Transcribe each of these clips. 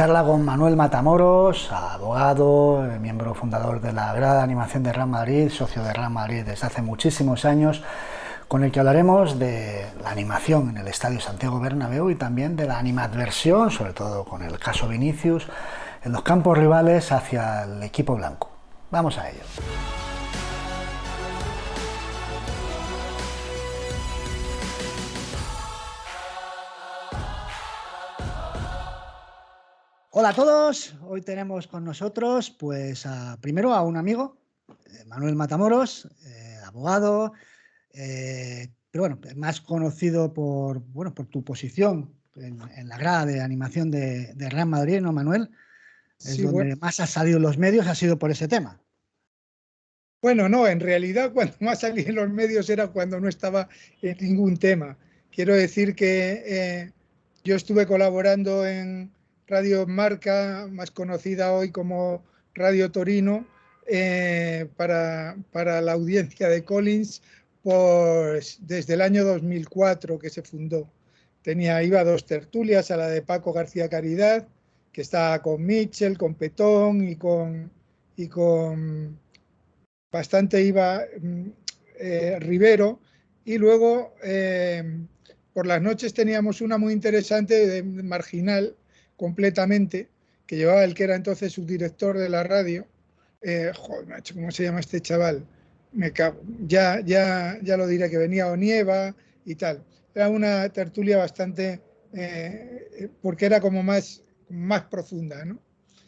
charla con Manuel Matamoros, abogado, miembro fundador de la Grada de Animación de Real Madrid, socio de Real Madrid desde hace muchísimos años, con el que hablaremos de la animación en el Estadio Santiago Bernabéu y también de la animadversión, sobre todo con el caso Vinicius, en los campos rivales hacia el equipo blanco. Vamos a ello. Hola a todos, hoy tenemos con nosotros primero a un amigo, Manuel Matamoros, abogado, pero bueno, más conocido por tu posición en la grada de animación de Real Madrid, ¿no, Manuel? Es Sí, donde más ha salido en los medios, ha sido por ese tema. Bueno, no, en realidad cuando más salí en los medios era cuando no estaba en ningún tema. Quiero decir que yo estuve colaborando en Radio Marca, más conocida hoy como Radio Torino, para la audiencia de Collins, pues desde el año 2004 que se fundó. Iba a dos tertulias, a la de Paco García Caridad, que estaba con Mitchell, con Petón y con bastante iba Rivero, y luego por las noches teníamos una muy interesante de Marginal completamente, que llevaba el que era entonces subdirector de la radio. Joder, macho, ¿cómo se llama este chaval? Me cago. Ya lo diré, que venía Onieva y tal. Era una tertulia bastante, porque era como más profunda, ¿no?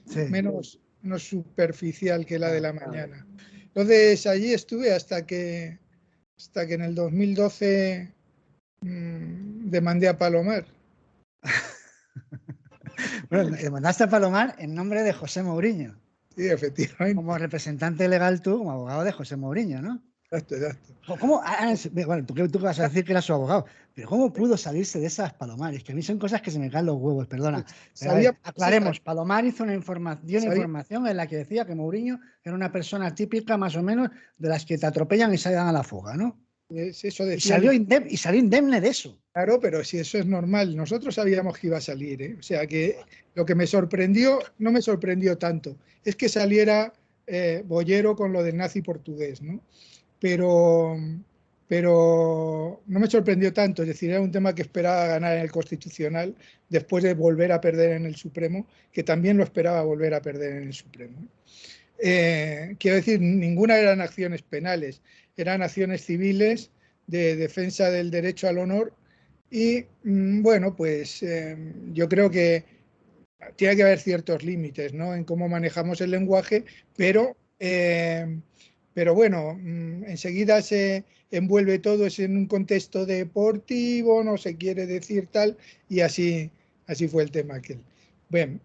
Sí. Menos superficial que la de la mañana. Entonces allí estuve hasta que en el 2012 demandé a Palomar. Bueno, demandaste a Palomar en nombre de José Mourinho. Sí, efectivamente. Como representante legal tú, como abogado de José Mourinho, ¿no? Exacto. ¿Cómo? Bueno, tú vas a decir que era su abogado, pero ¿cómo pudo salirse de esas Palomares? Que a mí son cosas que se me caen los huevos, perdona. Pero a ver, aclaremos, Palomar hizo una información en la que decía que Mourinho era una persona típica, más o menos, de las que te atropellan y salen a la fuga, ¿no? Eso y salió indemne de eso. Claro, pero si eso es normal, nosotros sabíamos que iba a salir, ¿eh? O sea que lo que me sorprendió, no me sorprendió tanto, es que saliera Bollero con lo del nazi portugués, ¿no? Pero no me sorprendió tanto, es decir, era un tema que esperaba ganar en el Constitucional después de volver a perder en el Supremo, que también lo esperaba volver a perder en el Supremo. Quiero decir, ninguna eran acciones penales, eran acciones civiles de defensa del derecho al honor y, bueno, pues yo creo que tiene que haber ciertos límites, ¿no?, en cómo manejamos el lenguaje, pero bueno, enseguida se envuelve todo en un contexto deportivo, no se quiere decir tal, y así fue el tema aquel. Bueno,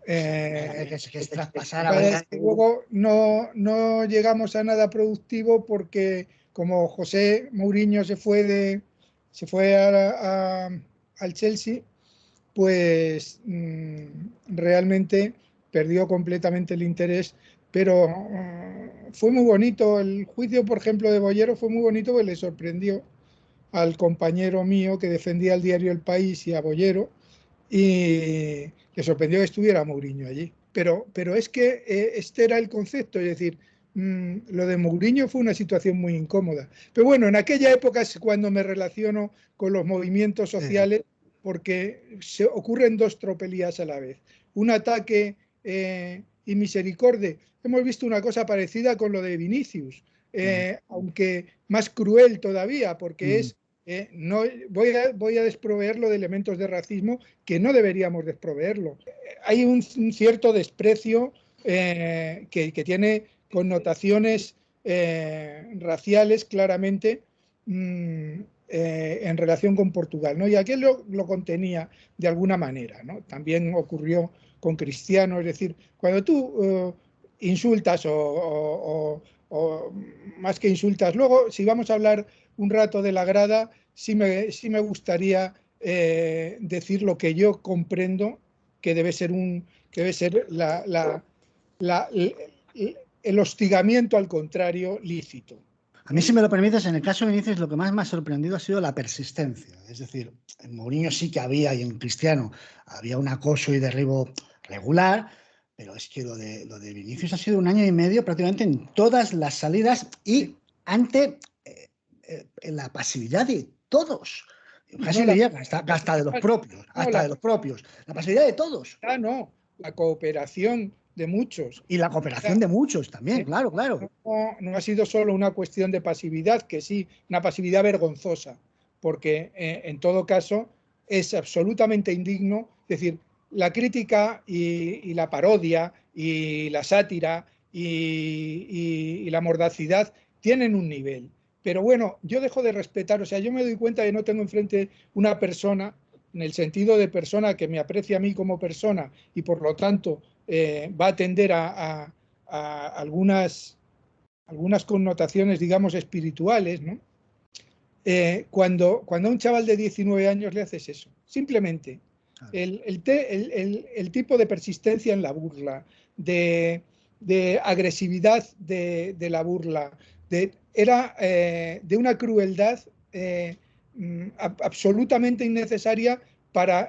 luego no llegamos a nada productivo porque como José Mourinho se fue al Chelsea, pues realmente perdió completamente el interés, pero fue muy bonito el juicio, por ejemplo, de Bollero, fue muy bonito porque le sorprendió al compañero mío que defendía el diario El País y a Bollero, y le sorprendió que estuviera Mourinho allí. Pero es que este era el concepto, es decir, lo de Mourinho fue una situación muy incómoda. Pero bueno, en aquella época es cuando me relaciono con los movimientos sociales, porque se ocurren dos tropelías a la vez. Un ataque y misericordia. Hemos visto una cosa parecida con lo de Vinicius, aunque más cruel todavía, porque es no voy a desproveerlo de elementos de racismo que no deberíamos desproveerlo. Hay un cierto desprecio que tiene connotaciones raciales claramente en relación con Portugal, ¿no? Y aquel lo contenía de alguna manera, ¿no? También ocurrió con Cristiano, es decir, cuando tú insultas o más que insultas, luego si vamos a hablar un rato de la grada, sí me gustaría decir lo que yo comprendo que debe ser el hostigamiento al contrario lícito. A mí, si me lo permites, en el caso de Vinicius lo que más me ha sorprendido ha sido la persistencia. Es decir, en Mourinho sí que había, y en Cristiano había un acoso y derribo regular, pero es que lo de Vinicius ha sido 1 año y medio prácticamente en todas las salidas y ante la pasividad de todos. Casi No, le llega hasta de los propios, no, hasta de los propios. La pasividad de todos. no, la cooperación de muchos. Y la cooperación de muchos también, claro, claro. No ha sido solo una cuestión de pasividad, que sí, una pasividad vergonzosa, porque en todo caso es absolutamente indigno. Es decir, la crítica y la parodia y la sátira y la mordacidad tienen un nivel. Pero bueno, yo dejo de respetar, o sea, yo me doy cuenta que no tengo enfrente una persona, en el sentido de persona que me aprecia a mí como persona y por lo tanto va a atender a algunas connotaciones, digamos, espirituales, ¿no? Cuando a un chaval de 19 años le haces eso, simplemente el tipo de persistencia en la burla, de agresividad de la burla, era de una crueldad absolutamente innecesaria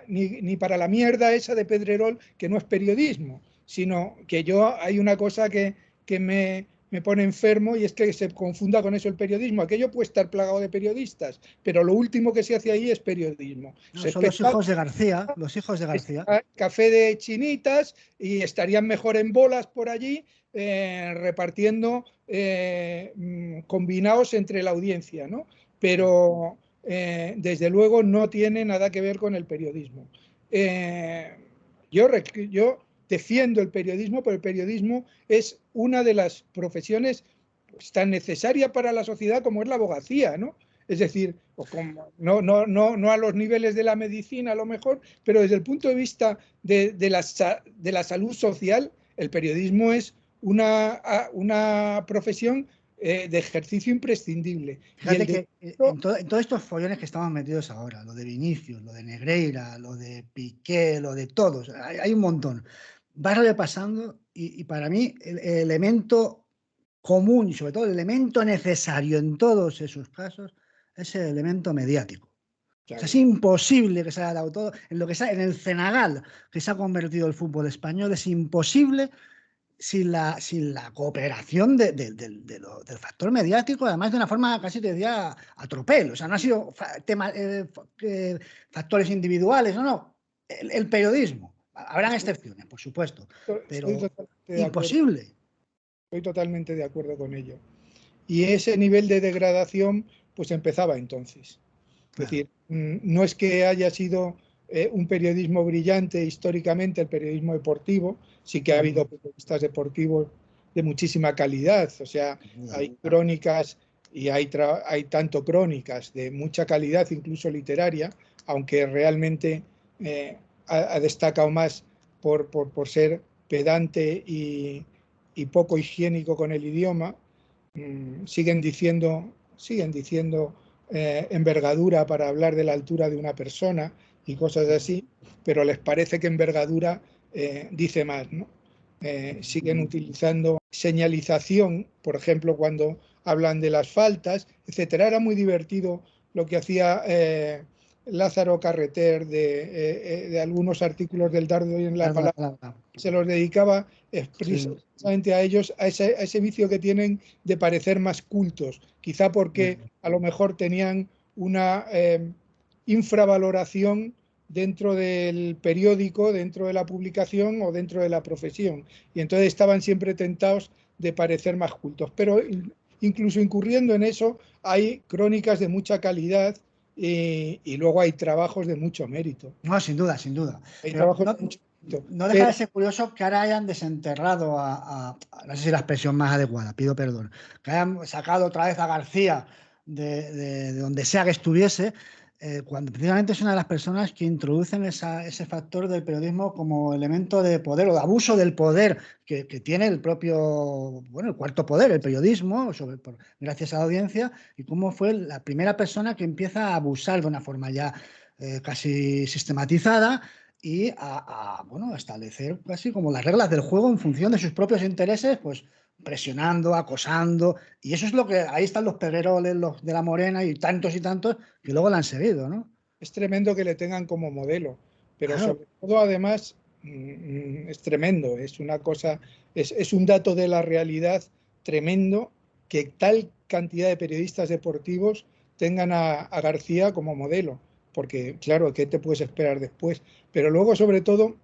ni para la mierda esa de Pedrerol, que no es periodismo, sino que hay una cosa que me pone enfermo y es que se confunda con eso el periodismo. Aquello puede estar plagado de periodistas, pero lo último que se hace ahí es periodismo. No, son los hijos de García, los hijos de García. Café de chinitas y estarían mejor en bolas por allí repartiendo combinados entre la audiencia, ¿no? Pero desde luego no tiene nada que ver con el periodismo. Yo defiendo el periodismo, pero el periodismo es una de las profesiones pues, tan necesaria para la sociedad como es la abogacía, ¿no? Es decir, no a los niveles de la medicina a lo mejor, pero desde el punto de vista de la salud social, el periodismo es una profesión de ejercicio imprescindible. Fíjate que en todos estos follones que estamos metidos ahora, lo de Vinicius, lo de Negreira, lo de Piqué, lo de todos, hay un montón. Vas repasando y para mí el elemento común y sobre todo el elemento necesario en todos esos casos es el elemento mediático. Claro. O sea, es imposible que se haya dado todo en lo que en el cenagal que se ha convertido el fútbol español, es imposible sin la cooperación del factor mediático, además de una forma casi te diría a tropel. O sea, no ha sido factores individuales, no. El periodismo. Habrán excepciones, por supuesto, pero imposible. Estoy totalmente de acuerdo con ello. Y ese nivel de degradación pues empezaba entonces. Es decir, no es que haya sido un periodismo brillante históricamente, el periodismo deportivo, sí que ha habido periodistas deportivos de muchísima calidad, o sea, hay crónicas y hay tanto crónicas de mucha calidad, incluso literaria, aunque realmente ha destacado más por ser pedante y poco higiénico con el idioma. Siguen diciendo envergadura para hablar de la altura de una persona y cosas así, pero les parece que envergadura dice más, ¿no? Siguen utilizando señalización, por ejemplo, cuando hablan de las faltas, etcétera. Era muy divertido lo que hacía Lázaro Carreter de algunos artículos del Dardo y en la Palabra. Se los dedicaba precisamente a ellos, a ese vicio que tienen de parecer más cultos, quizá porque a lo mejor tenían una infravaloración dentro del periódico, dentro de la publicación o dentro de la profesión. Y entonces estaban siempre tentados de parecer más cultos. Pero incluso incurriendo en eso, hay crónicas de mucha calidad y luego hay trabajos de mucho mérito. No, sin duda, sin duda. Hay trabajos de mucho mérito. No deja de ser curioso que ahora hayan desenterrado no sé si la expresión más adecuada, pido perdón, que hayan sacado otra vez a García de donde sea que estuviese, cuando precisamente es una de las personas que introducen ese factor del periodismo como elemento de poder o de abuso del poder que tiene el propio, bueno, el cuarto poder, el periodismo, gracias a la audiencia, y cómo fue la primera persona que empieza a abusar de una forma ya casi sistematizada y bueno, establecer casi como las reglas del juego en función de sus propios intereses, pues presionando, acosando, y eso es lo que, ahí están los Pedreroles, los de la Morena y tantos que luego la han seguido, ¿no? Es tremendo que le tengan como modelo, pero claro. sobre todo además es tremendo, es una cosa, es un dato de la realidad tremendo que tal cantidad de periodistas deportivos tengan a García como modelo, porque claro, ¿qué te puedes esperar después? Pero luego, sobre todo,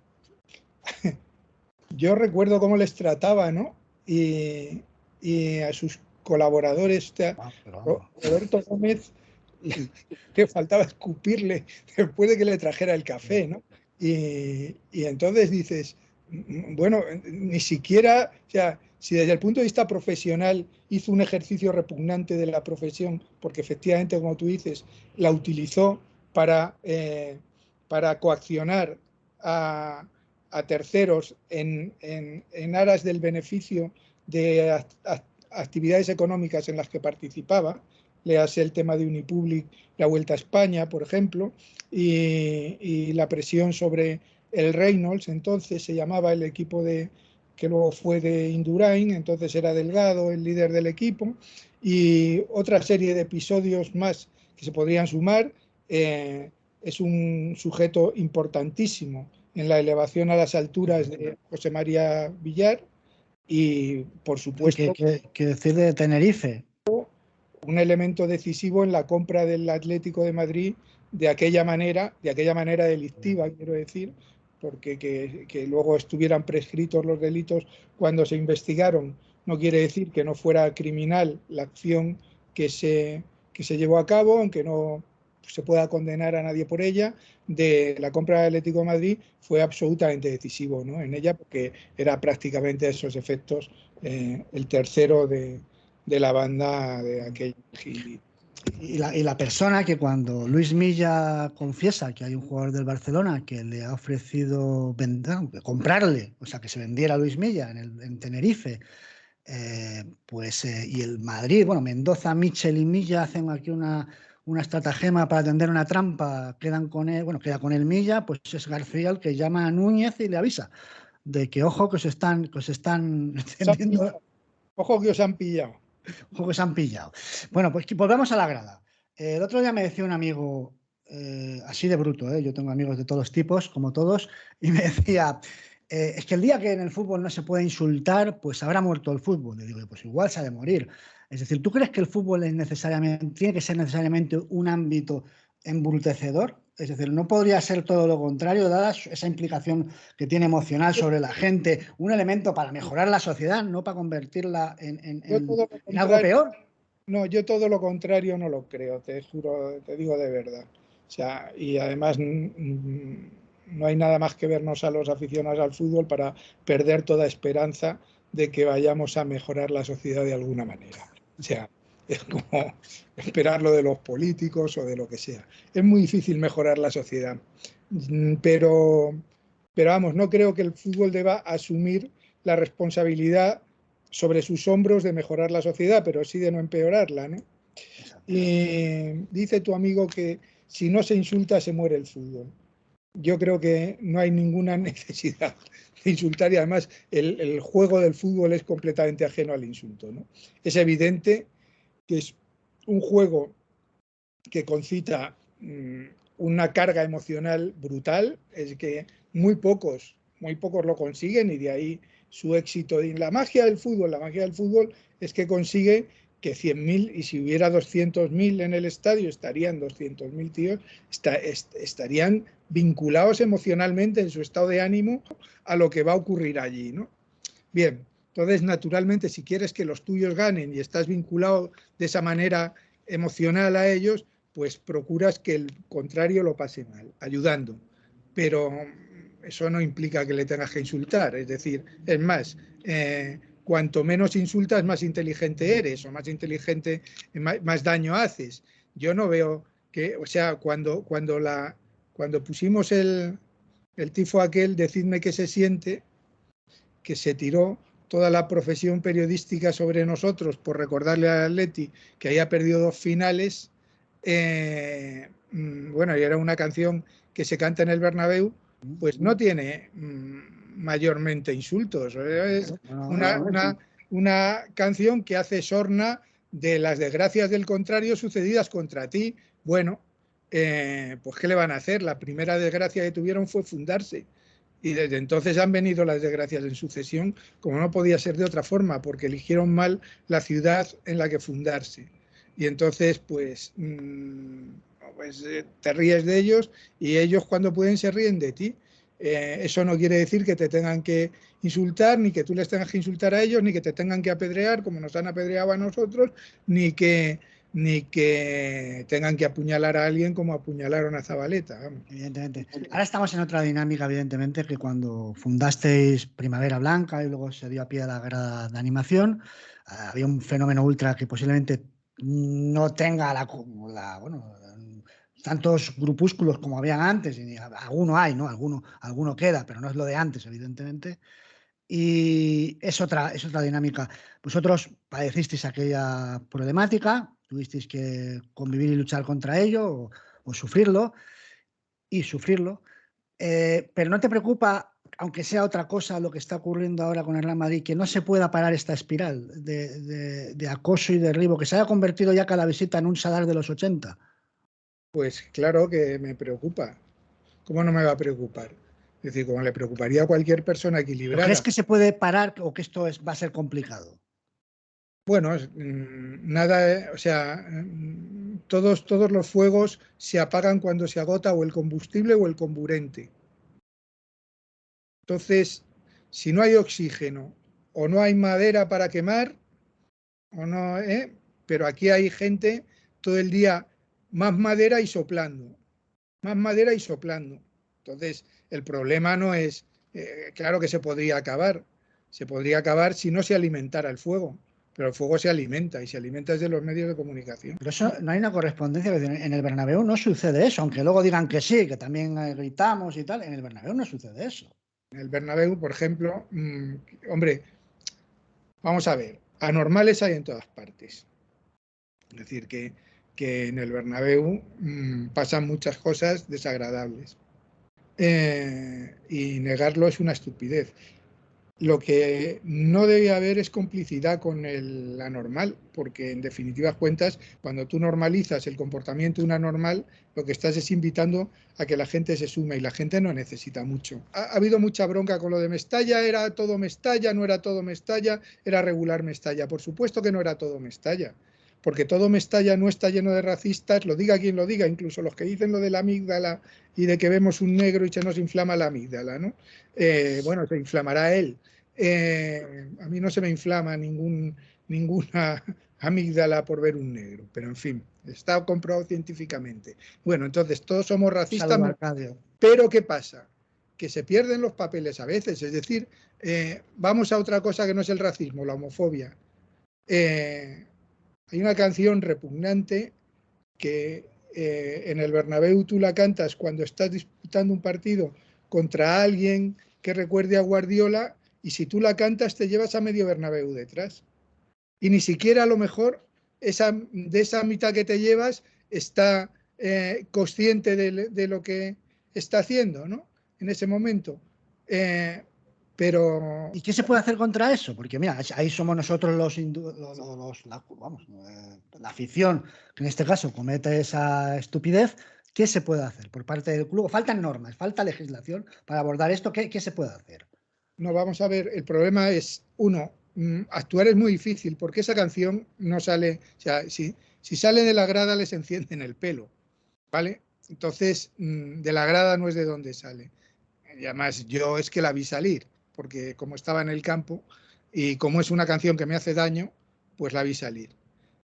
yo recuerdo cómo les trataba, ¿no? Y a sus colaboradores, Pero vamos. Roberto Gómez, le faltaba escupirle después de que le trajera el café, ¿no? Y entonces dices, bueno, ni siquiera, o sea, si desde el punto de vista profesional hizo un ejercicio repugnante de la profesión, porque efectivamente, como tú dices, la utilizó para coaccionar a, a terceros en aras del beneficio de actividades económicas en las que participaba, le hace el tema de Unipublic, la Vuelta a España, por ejemplo, y la presión sobre el Reynolds, entonces se llamaba el equipo que luego fue de Indurain, entonces era Delgado el líder del equipo, y otra serie de episodios más que se podrían sumar. Es un sujeto importantísimo en la elevación a las alturas de José María Villar y, por ¿Y qué, supuesto, qué decir de Tenerife? un elemento decisivo en la compra del Atlético de Madrid de aquella manera delictiva, quiero decir, porque que luego estuvieran prescritos los delitos cuando se investigaron no quiere decir que no fuera criminal la acción que se llevó a cabo, aunque no se pueda condenar a nadie por ella, de la compra del Atlético de Madrid fue absolutamente decisivo, ¿no? En ella, porque era prácticamente a esos efectos el tercero de la banda de aquel. Y la persona que cuando Luis Milla confiesa que hay un jugador del Barcelona que le ha ofrecido comprarle, o sea, que se vendiera Luis Milla en Tenerife, y el Madrid, bueno, Mendoza, Michel y Milla hacen aquí una estratagema para tender una trampa, quedan con él, bueno, queda con el Milla, pues es García el que llama a Núñez y le avisa de que ojo que os están tendiendo, Ojo que os han pillado. ojo que se han pillado. Bueno, pues volvemos a la grada. El otro día me decía un amigo, así de bruto, yo tengo amigos de todos tipos, como todos, y me decía, es que el día que en el fútbol no se puede insultar, pues habrá muerto el fútbol. Le digo, pues igual se ha de morir. Es decir, ¿tú crees que el fútbol tiene que ser necesariamente un ámbito embrutecedor? Es decir, no podría ser todo lo contrario, dada esa implicación que tiene emocional sobre la gente, un elemento para mejorar la sociedad, no para convertirla Yo todo lo en algo contrario, peor. no, yo todo lo contrario no lo creo, te juro, te digo de verdad. O sea, y además no hay nada más que vernos a los aficionados al fútbol para perder toda esperanza de que vayamos a mejorar la sociedad de alguna manera. O sea, es como esperar lo de los políticos o de lo que sea. Es muy difícil mejorar la sociedad, pero, pero vamos, no creo que el fútbol deba asumir la responsabilidad sobre sus hombros de mejorar la sociedad, pero sí de no empeorarla, ¿no? Y dice tu amigo que si no se insulta se muere el fútbol. Yo creo que no hay ninguna necesidad de insultar y además el juego del fútbol es completamente ajeno al insulto, ¿no? Es evidente que es un juego que concita una carga emocional brutal, es que muy pocos lo consiguen y de ahí su éxito. Y la magia del fútbol es que consigue que 100.000, y si hubiera 200.000 en el estadio, estarían 200.000 tíos, estarían vinculados emocionalmente en su estado de ánimo a lo que va a ocurrir allí, ¿no? Bien, entonces naturalmente si quieres que los tuyos ganen y estás vinculado de esa manera emocional a ellos, pues procuras que el contrario lo pase mal, ayudando. Pero eso no implica que le tengas que insultar, es decir, es más, cuanto menos insultas, más inteligente eres, o más inteligente, más daño haces. Yo no veo que, o sea, cuando pusimos el tifo aquel, decidme qué se siente, que se tiró toda la profesión periodística sobre nosotros por recordarle al Atleti que había perdido 2 finales. Bueno, y era una canción que se canta en el Bernabéu, pues no tiene mayormente insultos. Es una canción que hace sorna de las desgracias del contrario sucedidas contra ti. Bueno, pues ¿qué le van a hacer? La primera desgracia que tuvieron fue fundarse. Y desde entonces han venido las desgracias en sucesión, como no podía ser de otra forma, porque eligieron mal la ciudad en la que fundarse. Y entonces, pues te ríes de ellos y ellos cuando pueden se ríen de ti. Eso no quiere decir que te tengan que insultar, ni que tú les tengas que insultar a ellos, ni que te tengan que apedrear como nos han apedreado a nosotros, ni que tengan que apuñalar a alguien como apuñalaron a Zabaleta. Vamos. Evidentemente. Ahora estamos en otra dinámica, evidentemente, que cuando fundasteis Primavera Blanca y luego se dio a pie a la grada de animación, había un fenómeno ultra que posiblemente no tenga bueno, tantos grupúsculos como habían antes, y alguno hay, ¿no? Alguno queda, pero no es lo de antes, evidentemente. Y es otra dinámica. Vosotros padecisteis aquella problemática, tuvisteis que convivir y luchar contra ello o sufrirlo y sufrirlo. Pero no te preocupa, aunque sea otra cosa, lo que está ocurriendo ahora con el Real Madrid, que no se pueda parar esta espiral de acoso y derribo, que se haya convertido ya cada visita en un Sadar de los 80. Pues claro que me preocupa. ¿Cómo no me va a preocupar? Es decir, como le preocuparía a cualquier persona ¿Pero crees equilibrada. que se puede parar o que esto va a ser complicado? Bueno, nada, o sea, todos los fuegos se apagan cuando se agota o el combustible o el comburente. Entonces, si no hay oxígeno o no hay madera para quemar, o no, pero aquí hay gente todo el día más madera y soplando, más madera y soplando. Entonces, el problema no es, claro que se podría acabar si no se alimentara el fuego, pero el fuego se alimenta y se alimenta desde los medios de comunicación. Pero eso no hay una correspondencia. En el Bernabéu no sucede eso, aunque luego digan que sí, que también gritamos y tal. En el Bernabéu no sucede eso. En el Bernabéu, por ejemplo, hombre, vamos a ver, anormales hay en todas partes. Es decir, que en el Bernabéu pasan muchas cosas desagradables. Y negarlo es una estupidez. Lo que no debe haber es complicidad con el anormal, porque en definitivas cuentas, cuando tú normalizas el comportamiento de un anormal, lo que estás es invitando a que la gente se sume y la gente no necesita mucho. Ha habido mucha bronca con lo de Mestalla, era todo Mestalla, no era todo Mestalla, era regular Mestalla. Por supuesto que no era todo Mestalla, porque todo Mestalla no está lleno de racistas, lo diga quien lo diga, incluso los que dicen lo de la amígdala y de que vemos un negro y se nos inflama la amígdala, ¿no? Bueno, se inflamará él. A mí no se me inflama ninguna amígdala por ver un negro, pero en fin, está comprobado científicamente. Bueno, entonces todos somos racistas, pero ¿qué pasa? Que se pierden los papeles a veces, es decir, vamos a otra cosa que no es el racismo, la homofobia. Hay una canción repugnante que en el Bernabéu tú la cantas cuando estás disputando un partido contra alguien que recuerde a Guardiola, y si tú la cantas te llevas a medio Bernabéu detrás. Y ni siquiera a lo mejor de esa mitad que te llevas está consciente de lo que está haciendo, ¿no? En ese momento. Pero... ¿Y qué se puede hacer contra eso? Porque mira, ahí somos nosotros la afición, que en este caso comete esa estupidez. ¿Qué se puede hacer por parte del club? Faltan normas, falta legislación para abordar esto. ¿Qué se puede hacer? No, vamos a ver, el problema es, uno, actuar es muy difícil porque esa canción no sale, o sea, si sale de la grada les encienden el pelo, ¿vale? Entonces, de la grada no es de donde sale. Y además yo es que la vi salir, porque como estaba en el campo y como es una canción que me hace daño, pues la vi salir,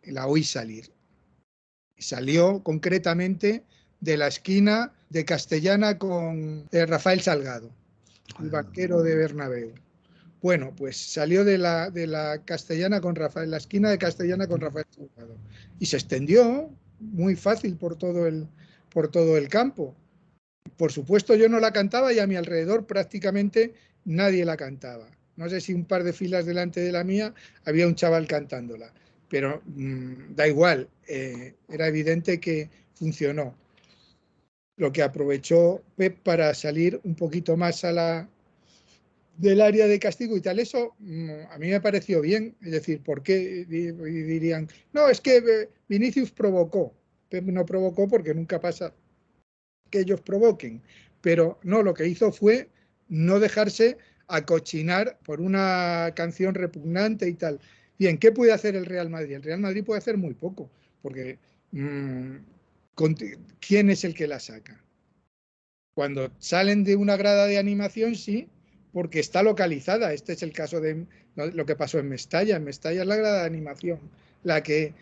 la oí salir. Y salió concretamente de la esquina de Castellana con Rafael Salgado, el banquero de Bernabéu. Bueno, pues salió de la Castellana con Rafael, la esquina de Castellana con Rafael Salgado, y se extendió muy fácil por todo el campo. Por supuesto yo no la cantaba y a mi alrededor prácticamente nadie la cantaba. No sé si un par de filas delante de la mía había un chaval cantándola, pero da igual, era evidente que funcionó. Lo que aprovechó Pep para salir un poquito más del área de castigo y tal, eso a mí me pareció bien. Es decir, ¿por qué dirían? No, es que Vinicius provocó. Pep no provocó porque nunca pasa que ellos provoquen, pero no, lo que hizo fue no dejarse acochinar por una canción repugnante y tal. Bien, ¿qué puede hacer el Real Madrid? El Real Madrid puede hacer muy poco, porque ¿quién es el que la saca? Cuando salen de una grada de animación, sí, porque está localizada. Este es el caso de lo que pasó en Mestalla. En Mestalla es la grada de animación la que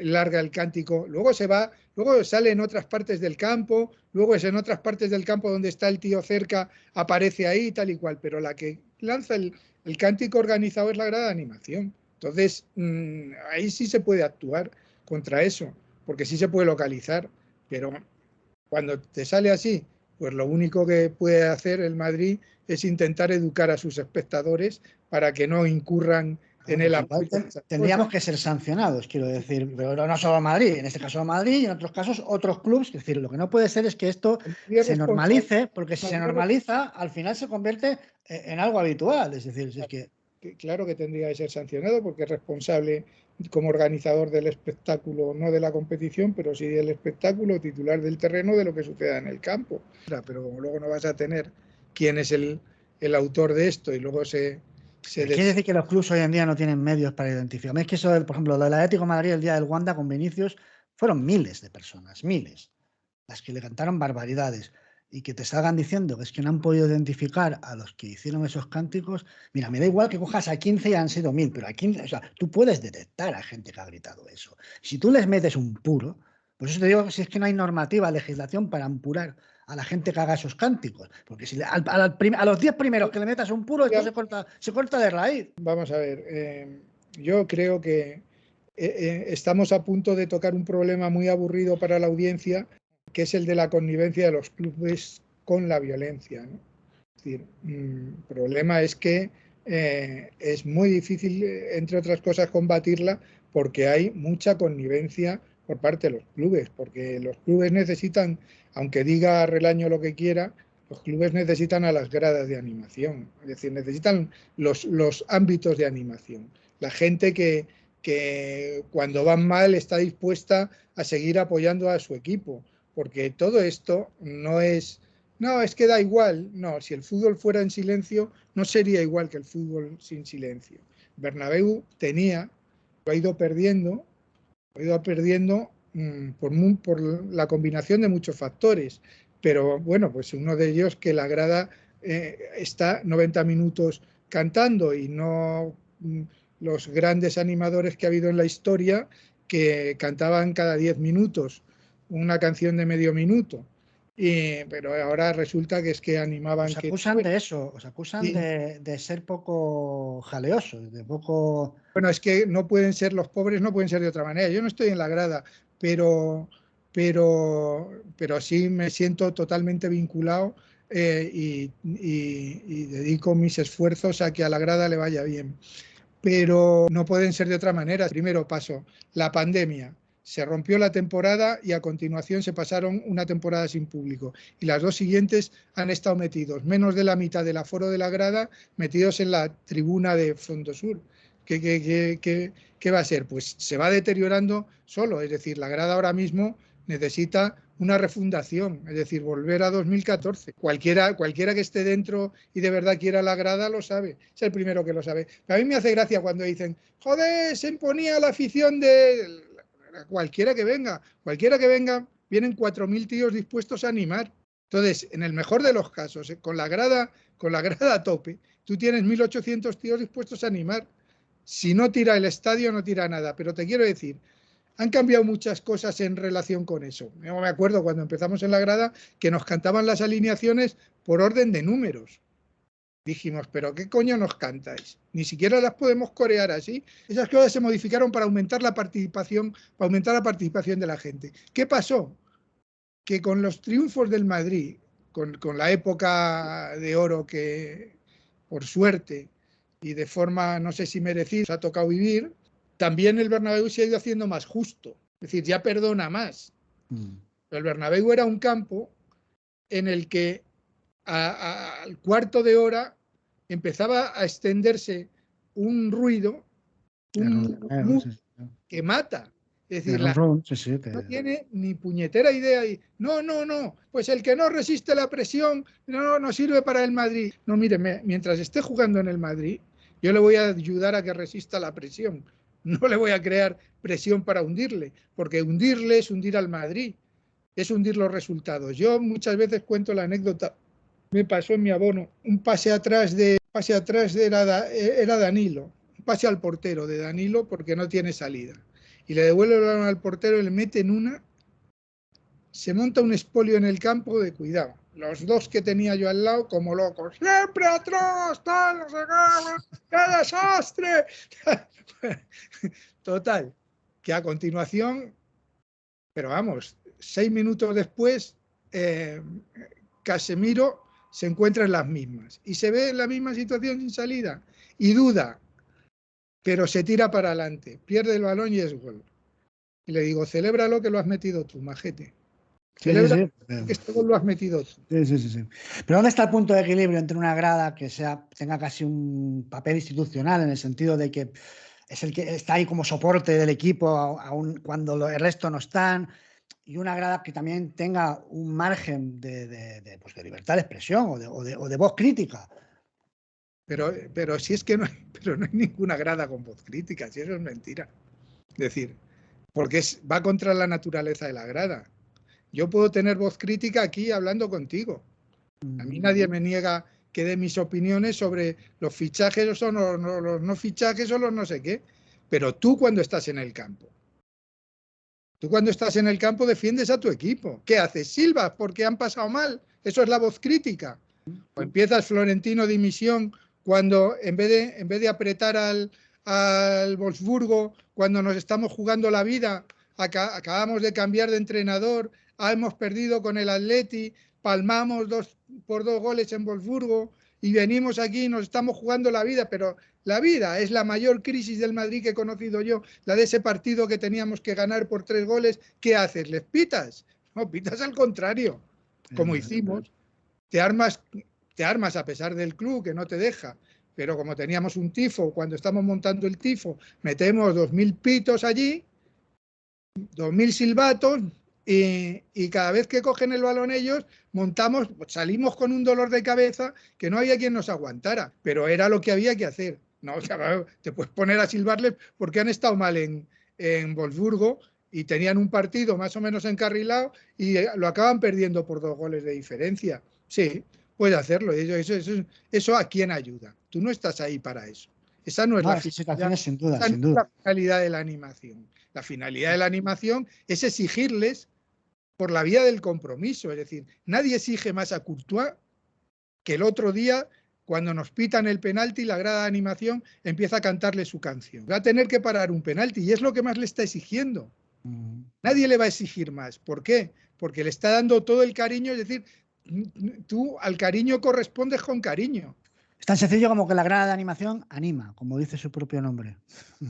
larga el cántico. Luego se va, luego sale en otras partes del campo, luego es en otras partes del campo donde está el tío cerca, aparece ahí, tal y cual. Pero la que lanza el cántico organizado es la grada de animación. Entonces, ahí sí se puede actuar contra eso, porque sí se puede localizar. Pero cuando te sale así, pues lo único que puede hacer el Madrid es intentar educar a sus espectadores para que no incurran en el apoyo de esas Tendríamos cosas. que ser sancionados, quiero decir, pero no solo Madrid, en este caso Madrid y en otros casos otros clubes. Es decir, lo que no puede ser es que esto se normalice, porque si se normaliza, al final se convierte en algo habitual. Es decir, es que claro que tendría que ser sancionado porque es responsable como organizador del espectáculo, no de la competición, pero sí del espectáculo, titular del terreno de lo que suceda en el campo. Pero luego no vas a tener quién es el autor de esto y luego quiere decir que los clubes hoy en día no tienen medios para identificar. Es que eso, por ejemplo, lo del Atlético de Madrid el día del Wanda con Vinicius, fueron miles de personas, miles, las que le cantaron barbaridades. Y que te salgan diciendo que es que no han podido identificar a los que hicieron esos cánticos. Mira, me da igual que cojas a 15 y han sido 1000, pero a 15, o sea, tú puedes detectar a gente que ha gritado eso. Si tú les metes un puro, por eso te digo que si es que no hay normativa, legislación para ampurar a la gente que haga esos cánticos. Porque si a los 10 primeros que le metas un puro, esto se corta de raíz. Vamos a ver, yo creo que estamos a punto de tocar un problema muy aburrido para la audiencia, que es el de la connivencia de los clubes con la violencia, ¿no? Es decir, el problema es que es muy difícil, entre otras cosas, combatirla porque hay mucha connivencia por parte de los clubes, porque los clubes necesitan, aunque diga Relaño lo que quiera, los clubes necesitan a las gradas de animación, es decir, necesitan los ámbitos de animación, la gente que cuando van mal está dispuesta a seguir apoyando a su equipo, porque todo esto no, es que da igual. No, si el fútbol fuera en silencio, no sería igual que el fútbol sin silencio. Bernabéu lo ha ido perdiendo por la combinación de muchos factores. Pero bueno, pues uno de ellos que la grada está 90 minutos cantando y no los grandes animadores que ha habido en la historia que cantaban cada 10 minutos una canción de medio minuto. Pero ahora resulta que es que animaban Os acusan de eso, os acusan sí. de ser poco jaleosos, de poco... Bueno, es que no pueden ser los pobres, no pueden ser de otra manera. Yo no estoy en la grada, pero, pero sí me siento totalmente vinculado y dedico mis esfuerzos a que a la grada le vaya bien. Pero no pueden ser de otra manera. Primero pasó la pandemia, se rompió la temporada y a continuación se pasaron una temporada sin público. Y las dos siguientes han estado metidos, menos de la mitad del aforo de la grada, metidos en la tribuna de Fondo Sur. ¿Qué va a ser? Pues se va deteriorando solo, es decir, la grada ahora mismo necesita una refundación, es decir, volver a 2014. Cualquiera que esté dentro y de verdad quiera la grada lo sabe, es el primero que lo sabe. Pero a mí me hace gracia cuando dicen, joder, se imponía la afición de cualquiera que venga, vienen 4.000 tíos dispuestos a animar. Entonces, en el mejor de los casos, con la grada a tope, tú tienes 1.800 tíos dispuestos a animar. Si no tira el estadio, no tira nada. Pero te quiero decir, han cambiado muchas cosas en relación con eso. Yo me acuerdo cuando empezamos en la grada que nos cantaban las alineaciones por orden de números. Dijimos, pero ¿qué coño nos cantáis? Ni siquiera las podemos corear así. Esas cosas se modificaron para aumentar la participación de la gente. ¿Qué pasó? Que con los triunfos del Madrid, con la época de oro que, por suerte y de forma no sé si merecida, nos ha tocado vivir, también el Bernabéu se ha ido haciendo más justo. Es decir, ya perdona más. Pero el Bernabéu era un campo en el que al cuarto de hora empezaba a extenderse un ruido, que mata. Es decir, no tiene ni puñetera idea. Y, no, pues el que no resiste la presión no sirve para el Madrid. No, mire, mientras esté jugando en el Madrid, yo le voy a ayudar a que resista la presión. No le voy a crear presión para hundirle, porque hundirle es hundir al Madrid, es hundir los resultados. Yo muchas veces cuento la anécdota. Me pasó en mi abono un pase atrás era Danilo, un pase al portero de Danilo porque no tiene salida. Y le devuelve el balón al portero y le mete en una, se monta un expolio en el campo de cuidado. Los dos que tenía yo al lado, como locos, siempre atrás, tal, no sé qué desastre. Total, que a continuación, pero vamos, 6 minutos después, Casemiro se encuentra en las mismas y se ve en la misma situación sin salida y duda, pero se tira para adelante, pierde el balón y es gol. Y le digo, celébralo que lo has metido tú, majete. Celebra que este gol lo has metido tú. Sí. Pero ¿dónde está el punto de equilibrio entre una grada que tenga casi un papel institucional en el sentido de que es el que está ahí como soporte del equipo aun cuando el resto no están, y una grada que también tenga un margen de libertad de expresión o de voz crítica? Pero si es que no hay ninguna grada con voz crítica, si eso es mentira. Es decir, porque va contra la naturaleza de la grada. Yo puedo tener voz crítica aquí hablando contigo. A mí nadie me niega que dé mis opiniones sobre los fichajes o los no fichajes o los no sé qué. Pero tú cuando estás en el campo, defiendes a tu equipo. ¿Qué haces? ¿Silbas porque han pasado mal? Eso es la voz crítica. O empiezas Florentino dimisión cuando en vez de apretar al Wolfsburgo, cuando nos estamos jugando la vida, acabamos de cambiar de entrenador, hemos perdido con el Atleti, palmamos 2-2 goles en Wolfsburgo y venimos aquí y nos estamos jugando la vida, pero la vida es la mayor crisis del Madrid que he conocido yo, la de ese partido que teníamos que ganar por 3 goles. ¿Qué haces? ¿Les pitas? No, pitas al contrario, como hicimos. Te armas a pesar del club que no te deja, pero como teníamos un tifo, cuando estamos montando el tifo, metemos 2.000 pitos allí, 2.000 silbatos, y cada vez que cogen el balón ellos, salimos con un dolor de cabeza que no había quien nos aguantara, pero era lo que había que hacer. No, te puedes poner a silbarles porque han estado mal en Wolfsburgo y tenían un partido más o menos encarrilado y lo acaban perdiendo por 2 goles de diferencia. Sí, puede hacerlo. Eso ¿a quién ayuda? Tú no estás ahí para eso. Esa no es la finalidad, sin duda. La finalidad de la animación. La finalidad de la animación es exigirles por la vía del compromiso. Es decir, nadie exige más a Courtois que el otro día, cuando nos pitan el penalti, la grada de animación empieza a cantarle su canción. Va a tener que parar un penalti y es lo que más le está exigiendo. Nadie le va a exigir más. ¿Por qué? Porque le está dando todo el cariño, es decir, tú al cariño correspondes con cariño. Es tan sencillo como que la grada de animación anima, como dice su propio nombre.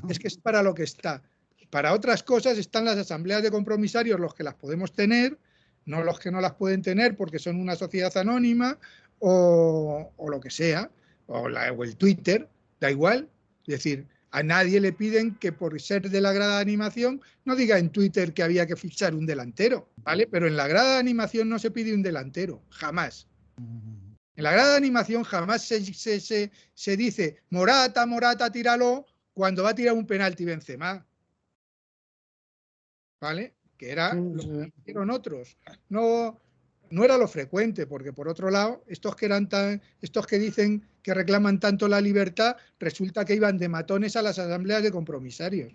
Es que es para lo que está. Para otras cosas están las asambleas de compromisarios, los que las podemos tener, no los que no las pueden tener porque son una sociedad anónima o lo que sea, o el Twitter, da igual. Es decir, a nadie le piden que por ser de la grada de animación no diga en Twitter que había que fichar un delantero, ¿vale? Pero en la grada de animación no se pide un delantero, jamás. En la grada de animación jamás se dice Morata, tíralo, cuando va a tirar un penalti Benzema, ¿vale? Que era lo que hicieron otros. No era lo frecuente, porque por otro lado, estos que dicen que reclaman tanto la libertad, resulta que iban de matones a las asambleas de compromisarios.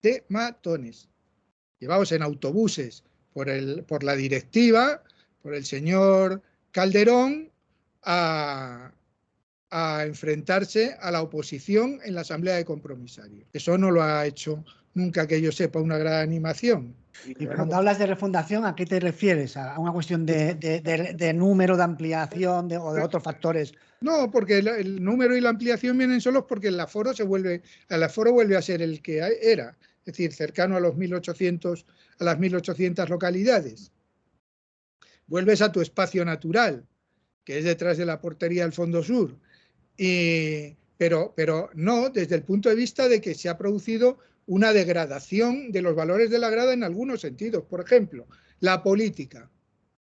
De matones. Llevados en autobuses por la directiva, por el señor Calderón, a enfrentarse a la oposición en la asamblea de compromisarios. Eso no lo ha hecho nunca que yo sepa una gran animación. Y cuando hablas de refundación, ¿a qué te refieres? ¿A una cuestión de número, de ampliación o de otros factores? No, porque el número y la ampliación vienen solos porque el aforo vuelve a ser el que era, es decir, cercano a las 1.800 localidades. Vuelves a tu espacio natural, que es detrás de la portería del Fondo Sur. Pero no desde el punto de vista de que se ha producido una degradación de los valores de la grada en algunos sentidos. Por ejemplo, la política.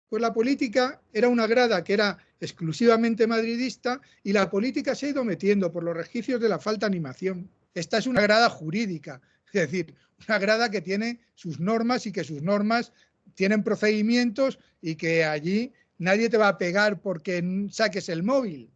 Pues la política era una grada que era exclusivamente madridista y la política se ha ido metiendo por los resquicios de la falta de animación. Esta es una grada jurídica, es decir, una grada que tiene sus normas y que sus normas tienen procedimientos y que allí nadie te va a pegar porque saques el móvil,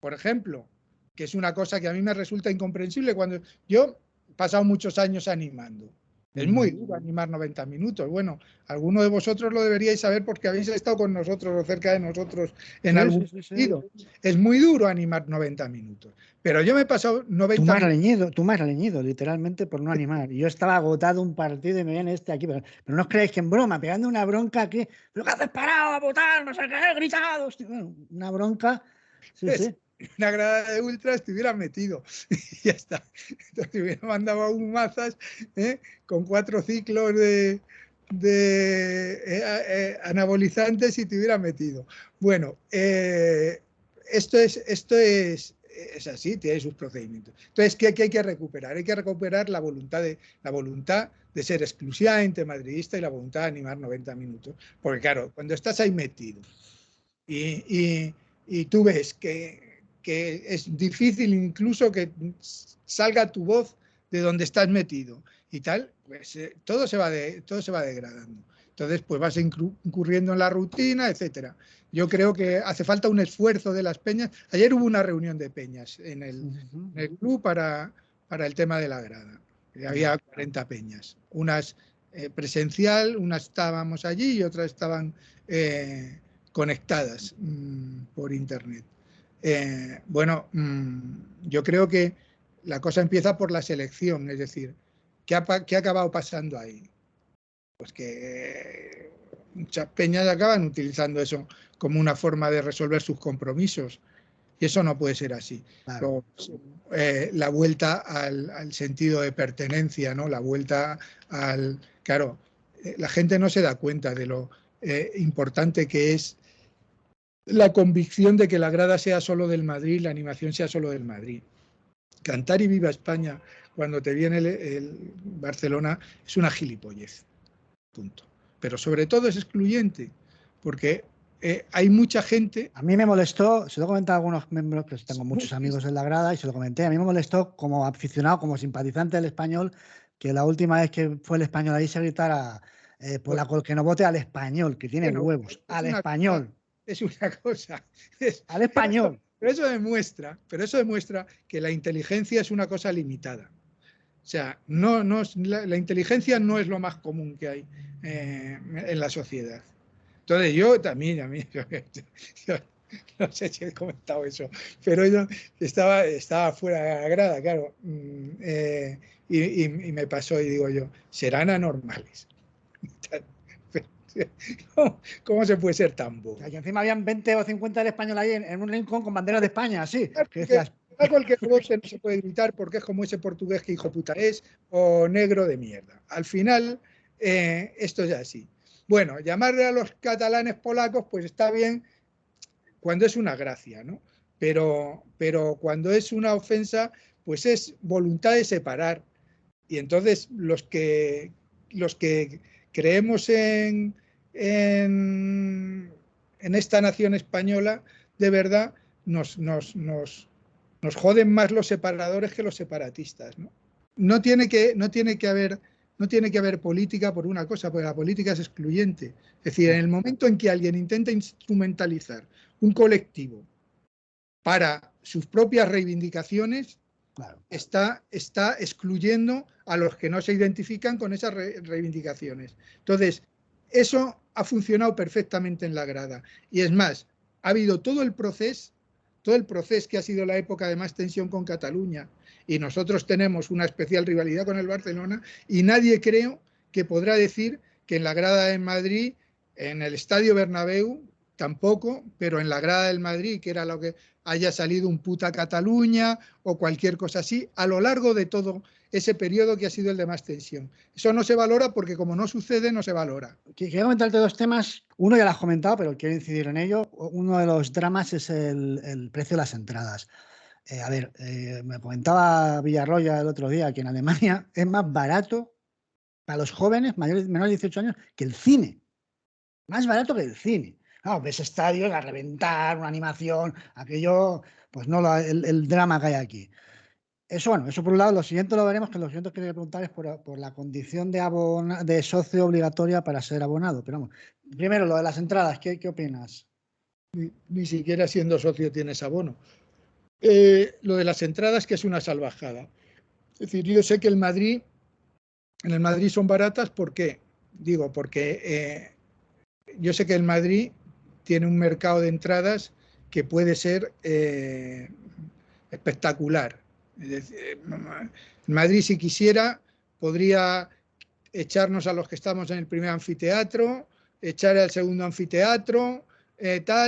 por ejemplo, que es una cosa que a mí me resulta incomprensible cuando yo he pasado muchos años animando. Es muy duro animar 90 minutos. Bueno, alguno de vosotros lo deberíais saber porque habéis estado con nosotros o cerca de nosotros en algún sentido. Es muy duro animar 90 minutos. Pero yo me he pasado 90 minutos. Tú me has reñido, literalmente, por no animar. Yo estaba agotado un partido y me viene este aquí. Pero no os creéis que en broma, pegando una bronca aquí. ¿Pero qué haces parado a votar? No sé qué, gritados. Bueno, una bronca. Sí, sí. Una grada de ultras te hubieran metido y ya está. Entonces te hubieran mandado a un mazas con 4 ciclos de anabolizantes y te hubieran metido. Bueno, esto es así, tiene sus procedimientos. Entonces, ¿qué hay que recuperar? Hay que recuperar la voluntad de ser exclusivamente madridista y la voluntad de animar 90 minutos. Porque claro, cuando estás ahí metido y tú ves que es difícil incluso que salga tu voz de donde estás metido y tal, pues todo se va degradando. Entonces, pues vas incurriendo en la rutina, etcétera. Yo creo que hace falta un esfuerzo de las peñas. Ayer hubo una reunión de peñas en el club para el tema de la grada. Había 40 peñas, unas presencial, unas estábamos allí y otras estaban conectadas por internet. Bueno, yo creo que la cosa empieza por la selección, es decir, ¿qué ha acabado pasando ahí? Pues que muchas peñas acaban utilizando eso como una forma de resolver sus compromisos y eso no puede ser así. Claro. La vuelta al sentido de pertenencia, ¿no? La vuelta al... Claro, la gente no se da cuenta de lo importante que es la convicción de que la grada sea solo del Madrid, la animación sea solo del Madrid. Cantar y viva España cuando te viene el Barcelona es una gilipollez, punto. Pero sobre todo es excluyente, porque hay mucha gente... A mí me molestó, se lo he comentado a algunos miembros, que tengo muchos amigos en la grada, y se lo comenté, a mí me molestó como aficionado, como simpatizante del Español, que la última vez que fue el Español ahí se gritara que no vote al Español, que tiene huevos, al Español. Es una cosa. Al Español. Pero eso demuestra que la inteligencia es una cosa limitada. O sea, la inteligencia no es lo más común que hay en la sociedad. Entonces yo también, yo no sé si he comentado eso, pero yo estaba fuera de la grada, claro, y me pasó y digo yo, serán anormales. ¿Cómo se puede ser tan bobo? Y encima habían 20 o 50 del Español ahí en un rincón con banderas de España, así. Que decías, cualquier voz no se puede gritar porque es como ese portugués que hijo puta es o negro de mierda. Al final, esto es así. Bueno, llamarle a los catalanes polacos, pues está bien cuando es una gracia, ¿no? Pero cuando es una ofensa, pues es voluntad de separar. Y entonces los que creemos en esta nación española, de verdad, nos joden más los separadores que los separatistas, ¿no? No tiene que haber política por una cosa, porque la política es excluyente. Es decir, en el momento en que alguien intenta instrumentalizar un colectivo para sus propias reivindicaciones, claro, está excluyendo a los que no se identifican con esas reivindicaciones. Entonces, eso ha funcionado perfectamente en la grada. Y es más, ha habido todo el proceso que ha sido la época de más tensión con Cataluña, y nosotros tenemos una especial rivalidad con el Barcelona, y nadie creo que podrá decir que en la grada en Madrid, en el Estadio Bernabéu, tampoco, pero en la grada del Madrid, que era lo que haya salido un puta Cataluña o cualquier cosa así, a lo largo de todo ese periodo que ha sido el de más tensión. Eso no se valora porque como no sucede, no se valora. Quiero comentarte dos temas. Uno ya lo has comentado, pero quiero incidir en ello. Uno de los dramas es el precio de las entradas. Me comentaba Villarroya el otro día que en Alemania es más barato para los jóvenes menores de 18 años que el cine. Más barato que el cine. Claro, ves estadios a reventar, una animación, aquello, pues no el drama que hay aquí. Eso, bueno, eso por un lado. Lo siguiente lo veremos, que lo siguiente que quería preguntar es por la condición de socio obligatoria para ser abonado. Pero vamos, primero lo de las entradas, ¿qué opinas? Ni siquiera siendo socio tienes abono. Lo de las entradas, que es una salvajada. Es decir, yo sé que en el Madrid son baratas, ¿por qué? Digo, porque yo sé que el Madrid tiene un mercado de entradas que puede ser espectacular. Es decir, Madrid, si quisiera, podría echarnos a los que estamos en el primer anfiteatro, echar al segundo anfiteatro,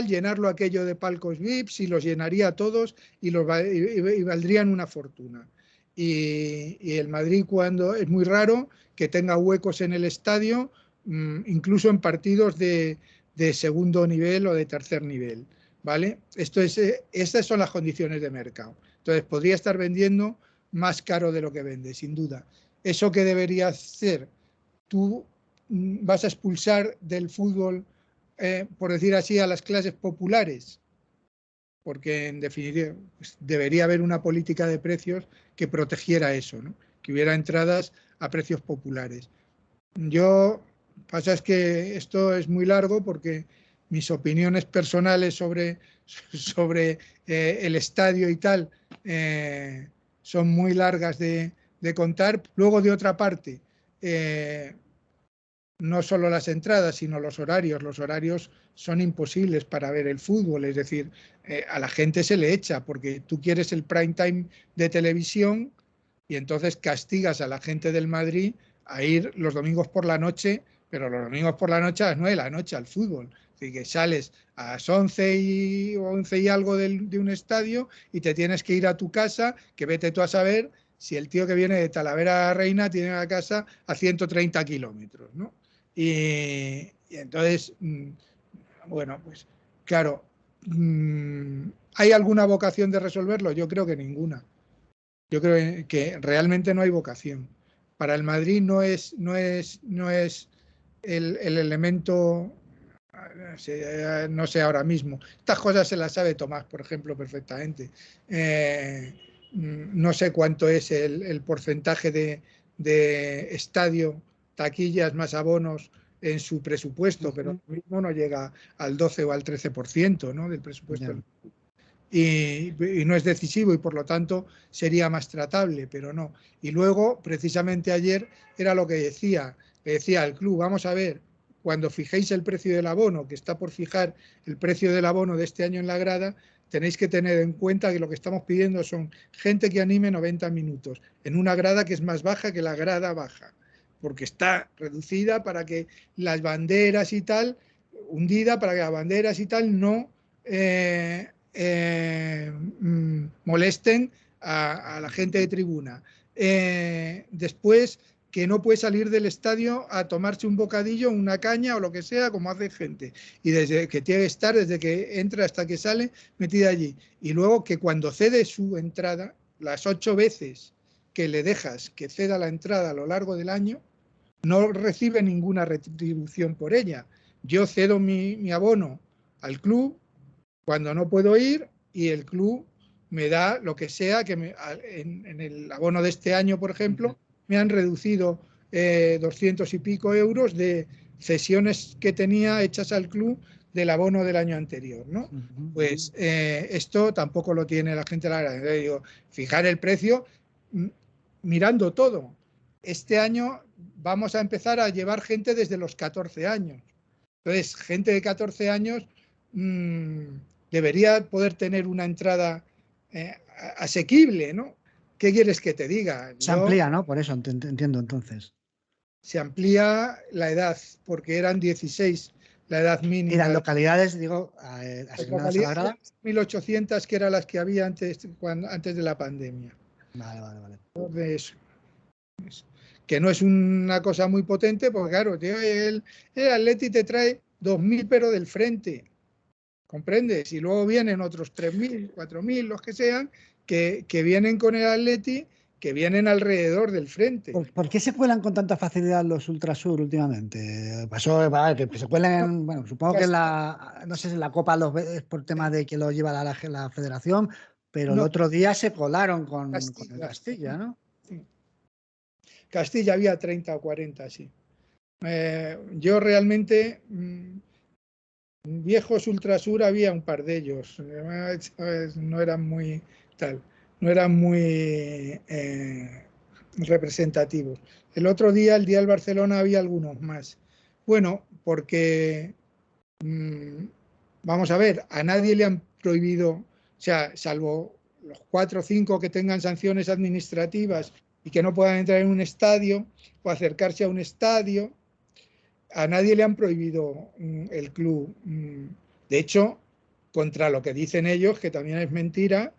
llenarlo aquello de palcos VIPs y los llenaría a todos y valdrían una fortuna. Y el Madrid, cuando es muy raro que tenga huecos en el estadio, incluso en partidos de segundo nivel o de tercer nivel, ¿vale? Estas son las condiciones de mercado. Entonces, podría estar vendiendo más caro de lo que vende, sin duda. ¿Eso qué debería hacer? Tú vas a expulsar del fútbol, por decir así, a las clases populares, porque en definitiva pues, debería haber una política de precios que protegiera eso, ¿no? Que hubiera entradas a precios populares. Pasa es que esto es muy largo porque mis opiniones personales sobre el estadio y tal son muy largas de contar. Luego, de otra parte, no solo las entradas, sino los horarios. Los horarios son imposibles para ver el fútbol, es decir, a la gente se le echa porque tú quieres el prime time de televisión y entonces castigas a la gente del Madrid a ir los domingos por la noche, pero los domingos por la noche a las 9 de la noche al fútbol. Así que sales a las 11 y algo de un estadio y te tienes que ir a tu casa, que vete tú a saber si el tío que viene de Talavera Reina tiene la casa a 130 kilómetros, ¿no? Y entonces, bueno, pues claro, ¿hay alguna vocación de resolverlo? Yo creo que ninguna. Yo creo que realmente no hay vocación. Para el Madrid no es el elemento, no sé ahora mismo. Estas cosas se las sabe Tomás, por ejemplo, perfectamente. No sé cuánto es el porcentaje de estadio, taquillas más abonos en su presupuesto, pero ahora mismo no llega al 12 o al 13%, ¿no? Del presupuesto. Y no es decisivo y por lo tanto sería más tratable, pero no. Y luego, precisamente ayer, era lo que decía al club, vamos a ver, cuando fijéis el precio del abono, que está por fijar el precio del abono de este año en la grada, tenéis que tener en cuenta que lo que estamos pidiendo son gente que anime 90 minutos, en una grada que es más baja que la grada baja, porque está reducida para que las banderas y tal, hundida para que las banderas y tal no molesten a la gente de tribuna. Después, que no puede salir del estadio a tomarse un bocadillo, una caña o lo que sea, como hace gente. Y desde que tiene que estar, desde que entra hasta que sale, metida allí. Y luego que cuando cede su entrada, las 8 veces que le dejas que ceda la entrada a lo largo del año, no recibe ninguna retribución por ella. Yo cedo mi abono al club cuando no puedo ir y el club me da lo que sea, que en el abono de este año, por ejemplo, me han reducido 200 y pico euros de cesiones que tenía hechas al club del abono del año anterior, ¿no? Pues esto tampoco lo tiene la gente de la grada. Digo, fijar el precio mirando todo. Este año vamos a empezar a llevar gente desde los 14 años. Entonces, gente de 14 años debería poder tener una entrada asequible, ¿no? ¿Qué quieres que te diga? Se amplía, ¿no? Por eso entiendo entonces. Se amplía la edad, porque eran 16 la edad mínima. Y las localidades, digo, asignadas a la grada. 1.800 que eran las que había antes de la pandemia. Vale. Entonces, que no es una cosa muy potente, porque claro, tío, el Atleti te trae 2.000 pero del frente, ¿comprendes? Y luego vienen otros 3.000, 4.000, los que sean, que vienen con el Atleti, que vienen alrededor del frente. ¿Por qué se cuelan con tanta facilidad los Ultrasur últimamente? Pasó, que se cuelen, bueno, supongo que no sé si la Copa es por tema de que lo lleva la federación, pero el otro día se colaron con el Castilla, ¿no? Sí. Castilla había 30 o 40, sí. Yo realmente, viejos Ultrasur había un par de ellos. No eran muy tal, no eran muy representativos. El otro día, el día del Barcelona, había algunos más. Bueno, porque vamos a ver, a nadie le han prohibido, o sea, salvo los 4 o 5 que tengan sanciones administrativas y que no puedan entrar en un estadio o acercarse a un estadio, a nadie le han prohibido el club. De hecho, contra lo que dicen ellos, que también es mentira,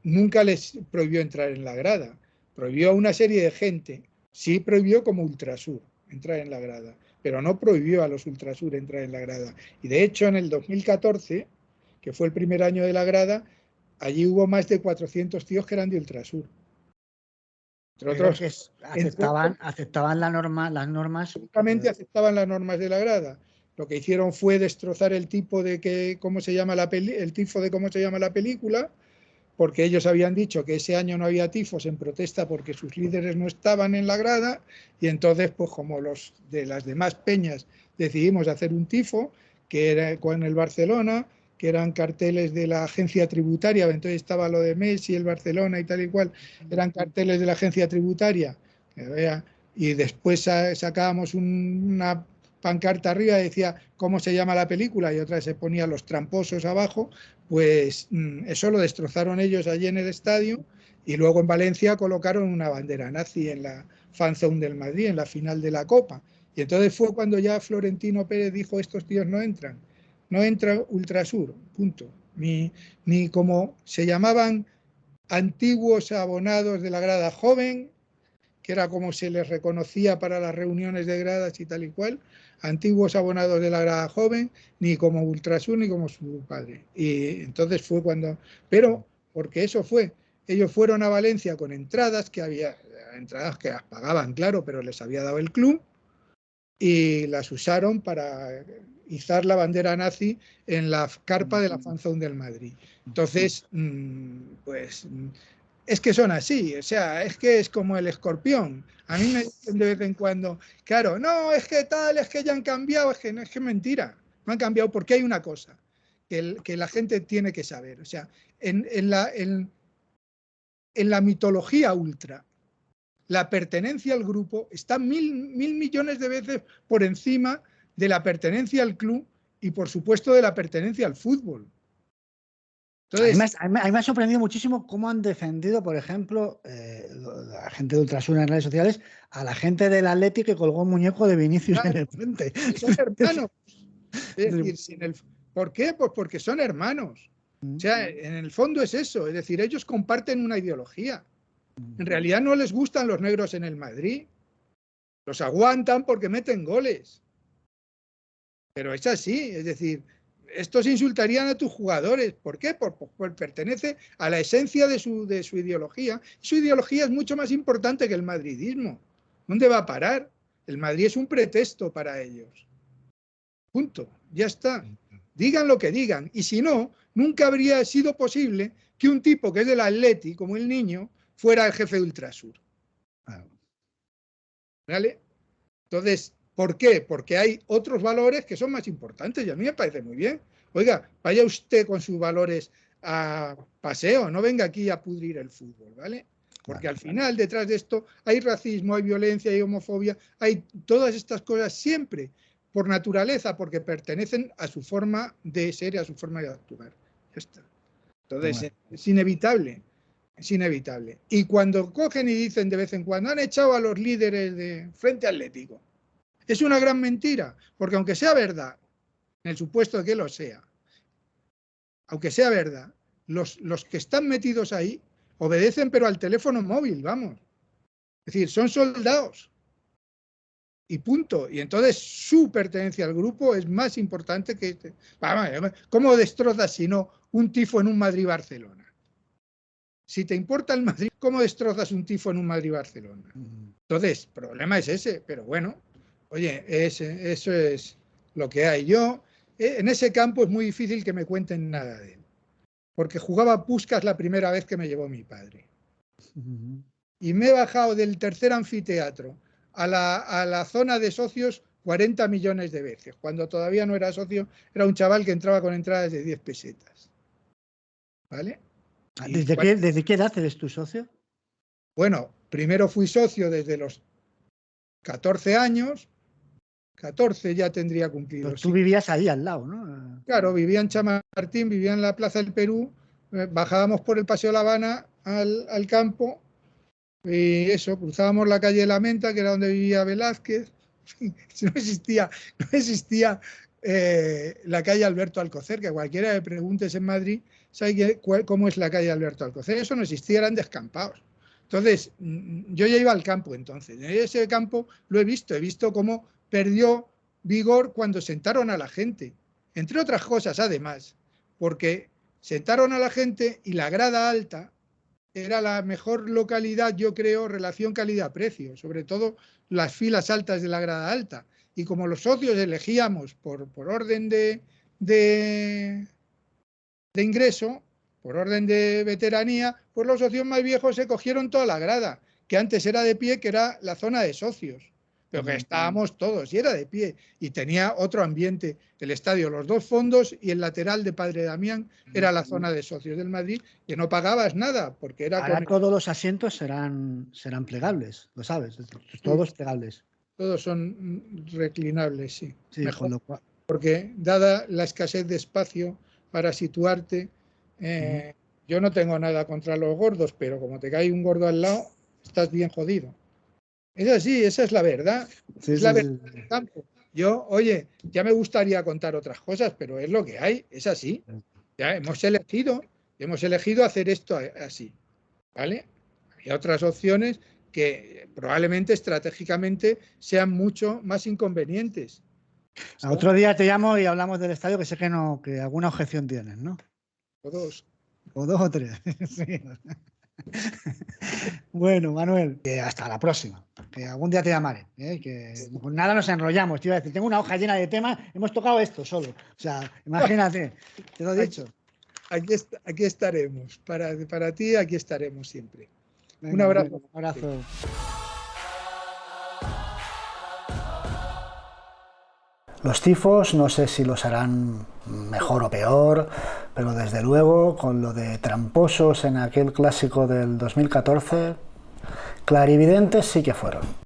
nunca les prohibió entrar en la grada. Prohibió a una serie de gente. Sí prohibió como Ultrasur entrar en la grada, pero no prohibió a los Ultrasur entrar en la grada. Y de hecho, en el 2014, que fue el primer año de la grada, allí hubo más de 400 tíos que eran de Ultrasur. Entre otros, que aceptaban las normas. Absolutamente aceptaban las normas de la grada. Lo que hicieron fue destrozar el tipo de cómo se llama el tifo de cómo se llama la película, porque ellos habían dicho que ese año no había tifos en protesta porque sus líderes no estaban en la grada, y entonces, pues como los de las demás peñas decidimos hacer un tifo, que era con el Barcelona, que eran carteles de la agencia tributaria, entonces estaba lo de Messi, el Barcelona y tal y cual, eran carteles de la agencia tributaria, y después sacábamos una pancarta arriba y decía cómo se llama la película, y otra se ponía Los Tramposos abajo. Pues eso lo destrozaron ellos allí en el estadio, y luego en Valencia colocaron una bandera nazi en la fanzone del Madrid, en la final de la Copa. Y entonces fue cuando ya Florentino Pérez dijo: estos tíos no entran, no entra Ultrasur, punto. Ni como se llamaban antiguos abonados de la grada joven, que era como se les reconocía para las reuniones de gradas y tal y cual, antiguos abonados de la grada joven, ni como Ultrasur ni como su padre. Y entonces fue cuando, pero porque eso fue, ellos fueron a Valencia con entradas, que había entradas que las pagaban, claro, pero les había dado el club, y las usaron para izar la bandera nazi en la carpa de la fanzone del Madrid. Entonces, pues es que son así, o sea, es que es como el escorpión. A mí me dicen de vez en cuando, claro, no, es que tal, es que ya han cambiado, es que no, es que mentira, no han cambiado, porque hay una cosa que la gente tiene que saber. O sea, en la mitología ultra, la pertenencia al grupo está mil millones de veces por encima de la pertenencia al club y, por supuesto, de la pertenencia al fútbol. Entonces, a mí me ha sorprendido muchísimo cómo han defendido, por ejemplo, la gente de Ultrasur en redes sociales, a la gente del Atleti que colgó un muñeco de Vinicius en el puente. Son hermanos. Es decir, ¿por qué? Pues porque son hermanos. O sea, en el fondo es eso. Es decir, ellos comparten una ideología. En realidad no les gustan los negros en el Madrid. Los aguantan porque meten goles. Pero es así. Es decir, estos insultarían a tus jugadores. ¿Por qué? Porque pertenece a la esencia de su ideología. Su ideología es mucho más importante que el madridismo. ¿Dónde va a parar? El Madrid es un pretexto para ellos. Punto. Ya está. Digan lo que digan. Y si no, nunca habría sido posible que un tipo que es del Atleti, como el Niño, fuera el jefe de Ultrasur. ¿Vale? Entonces, ¿por qué? Porque hay otros valores que son más importantes, y a mí me parece muy bien. Oiga, vaya usted con sus valores a paseo, no venga aquí a pudrir el fútbol, ¿vale? Porque al final, detrás de esto, hay racismo, hay violencia, hay homofobia, hay todas estas cosas siempre, por naturaleza, porque pertenecen a su forma de ser y a su forma de actuar. Ya está. Entonces, es inevitable. Es inevitable. Y cuando cogen y dicen de vez en cuando, han echado a los líderes de Frente Atlético, es una gran mentira, porque aunque sea verdad, en el supuesto de que lo sea, aunque sea verdad, los que están metidos ahí obedecen, pero al teléfono móvil, vamos. Es decir, son soldados. Y punto. Y entonces su pertenencia al grupo es más importante que... ¿Cómo destrozas si no un tifo en un Madrid-Barcelona? Si te importa el Madrid, ¿cómo destrozas un tifo en un Madrid-Barcelona? Entonces, el problema es ese, pero bueno, oye, eso es lo que hay. Yo, en ese campo es muy difícil que me cuenten nada de él, porque jugaba Puskás la primera vez que me llevó mi padre. Y me he bajado del tercer anfiteatro a la zona de socios 40 millones de veces. Cuando todavía no era socio, era un chaval que entraba con entradas de 10 pesetas. ¿Vale? ¿Desde qué edad eres tu socio? Bueno, primero fui socio desde los 14 años. 14 ya tendría cumplido. Pero tú vivías ahí al lado, ¿no? Claro, vivía en Chamartín, vivía en la Plaza del Perú, bajábamos por el Paseo La Habana al campo y eso, cruzábamos la calle de la Menta, que era donde vivía Velázquez. No existía la calle Alberto Alcocer, que cualquiera le preguntes en Madrid sabe cómo es la calle Alberto Alcocer. Eso no existía, eran descampados. Entonces, yo ya iba al campo entonces. En ese campo lo he visto cómo perdió vigor cuando sentaron a la gente. Entre otras cosas, además, porque sentaron a la gente y la grada alta era la mejor localidad, yo creo, relación calidad-precio, sobre todo las filas altas de la grada alta. Y como los socios elegíamos por orden de ingreso, por orden de veteranía, pues los socios más viejos se cogieron toda la grada, que antes era de pie, que era la zona de socios, pero que estábamos todos, y era de pie, y tenía otro ambiente. El estadio, los dos fondos y el lateral de Padre Damián era la zona de socios del Madrid, que no pagabas nada, porque era... Ahora todos los asientos serán plegables, lo sabes, todos plegables. Todos son reclinables, sí. Sí, mejor, con lo cual... porque dada la escasez de espacio para situarte, yo no tengo nada contra los gordos, pero como te cae un gordo al lado, estás bien jodido. Es así, esa es la verdad. Sí, es la verdad del campo. Yo, oye, ya me gustaría contar otras cosas, pero es lo que hay, es así. Ya hemos elegido hacer esto así, ¿vale? Hay otras opciones que probablemente estratégicamente sean mucho más inconvenientes. Otro día te llamo y hablamos del estadio, que sé que alguna objeción tienes, ¿no? O dos. O dos o tres. Sí. Bueno, Manuel, hasta la próxima. Que algún día te llamaré. Que con nada nos enrollamos. Te iba a decir, tengo una hoja llena de temas, hemos tocado esto solo. O sea, imagínate, te lo he dicho. Aquí estaremos. Para ti, aquí estaremos siempre. Venga, un abrazo. Un abrazo. Los tifos no sé si los harán mejor o peor, pero desde luego con lo de tramposos en aquel clásico del 2014, clarividentes sí que fueron.